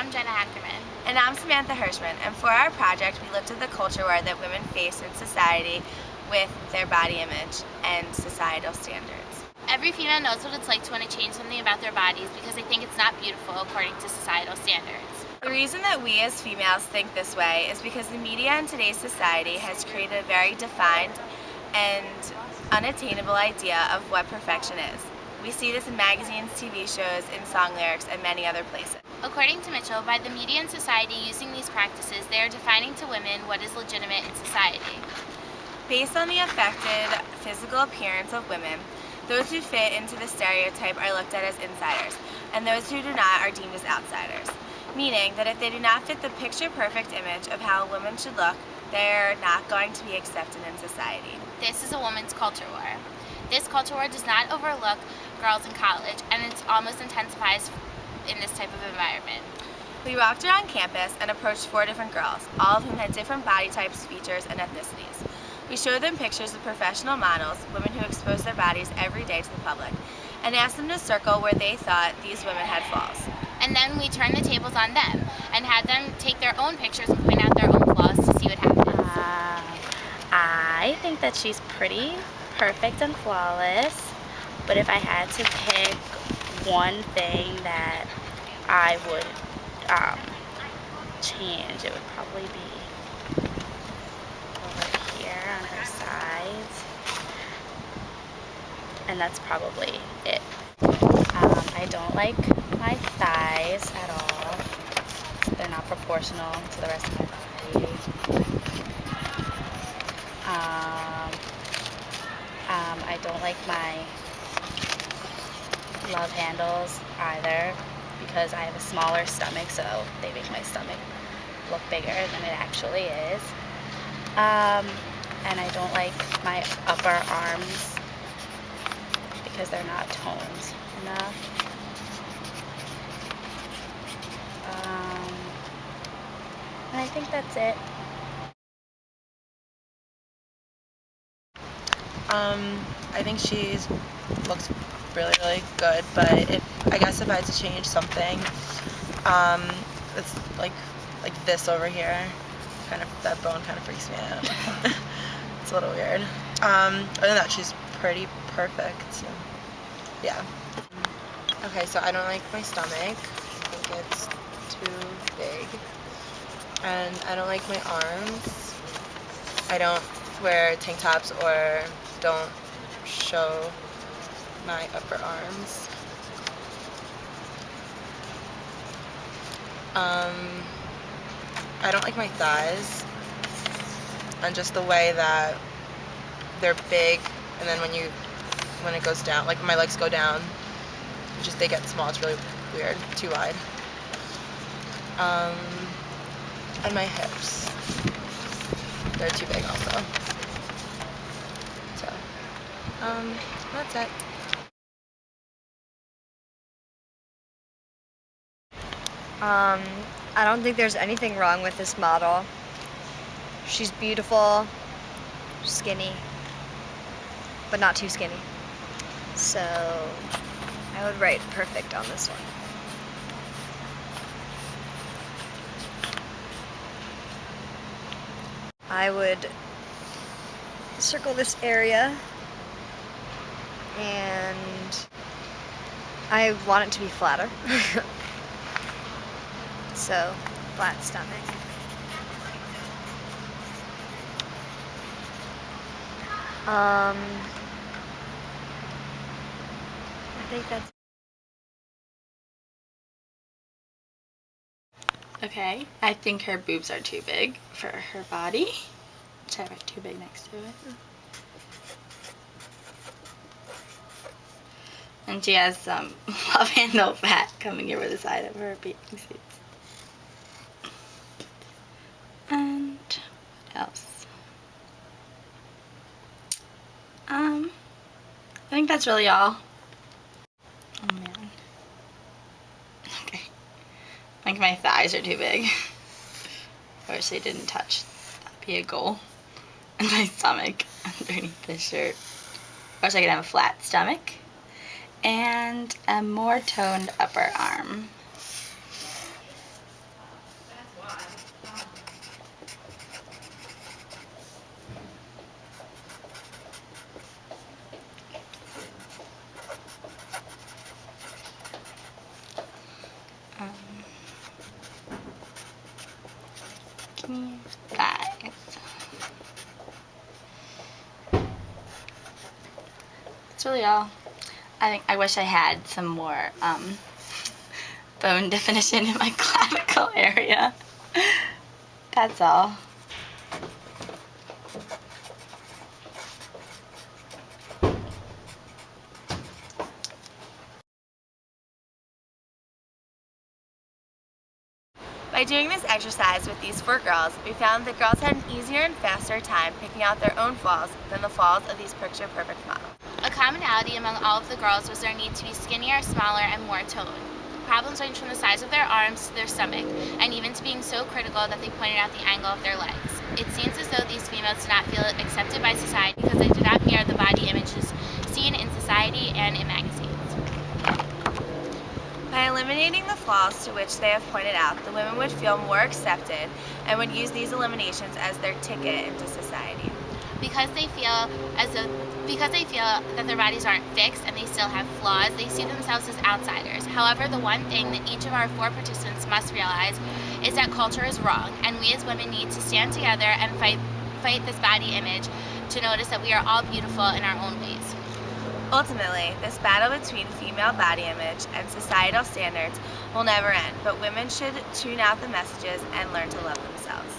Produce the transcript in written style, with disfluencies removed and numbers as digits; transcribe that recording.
I'm Jenna Hackerman. And I'm Samantha Hershman, and for our project we looked at the culture war that women face in society with their body image and societal standards. Every female knows what it's like to want to change something about their bodies because they think it's not beautiful according to societal standards. The reason that we as females think this way is because the media in today's society has created a very defined and unattainable idea of what perfection is. We see this in magazines, TV shows, in song lyrics, and many other places. According to Michell, by the media and society using these practices, they are defining to women what is legitimate in society. Based on the affected physical appearance of women, those who fit into the stereotype are looked at as insiders, and those who do not are deemed as outsiders. Meaning that if they do not fit the picture-perfect image of how a woman should look, they're not going to be accepted in society. This is a woman's culture war. This culture war does not overlook girls in college, and it almost intensifies in this type of environment. We walked around campus and approached 4 different girls, all of whom had different body types, features, and ethnicities. We showed them pictures of professional models, women who expose their bodies every day to the public, and asked them to circle where they thought these women had flaws. And then we turned the tables on them and had them take their own pictures and point out their own flaws to see what happens. I think that she's pretty perfect and flawless, but if I had to pick one thing that I would change, it would probably be over here on her sides, and that's probably it. I don't like my thighs at all. They're not proportional to the rest of my body. I don't like my love handles either because I have a smaller stomach, so they make my stomach look bigger than it actually is. And I don't like my upper arms because they're not toned enough. And I think that's it. I think she looks really, really good, but I guess if I had to change something, it's like this over here. Kind of, that bone kind of freaks me out. It's a little weird. Other than that, she's pretty perfect. So, yeah. Okay, so I don't like my stomach. I think it's too big. And I don't like my arms. I don't wear tank tops or don't show my upper arms. I don't like my thighs and just the way that they're big, and then when it goes down, like when my legs go down, they get small. It's really weird, too wide. And my hips, they're too big also. So, that's it. I don't think there's anything wrong with this model. She's beautiful, skinny, but not too skinny. So I would rate perfect on this one. I would circle this area, and I want it to be flatter. So, flat stomach. I think that's... Okay, I think her boobs are too big for her body. Which I write too big next to it. And she has some love handle fat coming over the side of her bathing suits. And what else? I think that's really all. Oh man. Okay. I think my thighs are too big. I wish they didn't touch. That'd be a goal. And my stomach underneath the shirt. I wish I could have a flat stomach. And a more toned upper arm. That's really all. I wish I had some more bone definition in my clavicle area. That's all. By doing this exercise with these 4 girls, we found that girls had an easier and faster time picking out their own flaws than the flaws of these picture-perfect models. A commonality among all of the girls was their need to be skinnier, smaller, and more toned. Problems ranged from the size of their arms to their stomach, and even to being so critical that they pointed out the angle of their legs. It seems as though these females did not feel accepted by society because they did not mirror the body images seen in society and in magazines. By eliminating the flaws to which they have pointed out, the women would feel more accepted and would use these eliminations as their ticket into society. Because they feel that their bodies aren't fixed and they still have flaws, they see themselves as outsiders. However, the one thing that each of our 4 participants must realize is that culture is wrong, and we as women need to stand together and fight this body image to notice that we are all beautiful in our own ways. Ultimately, this battle between female body image and societal standards will never end, but women should tune out the messages and learn to love themselves.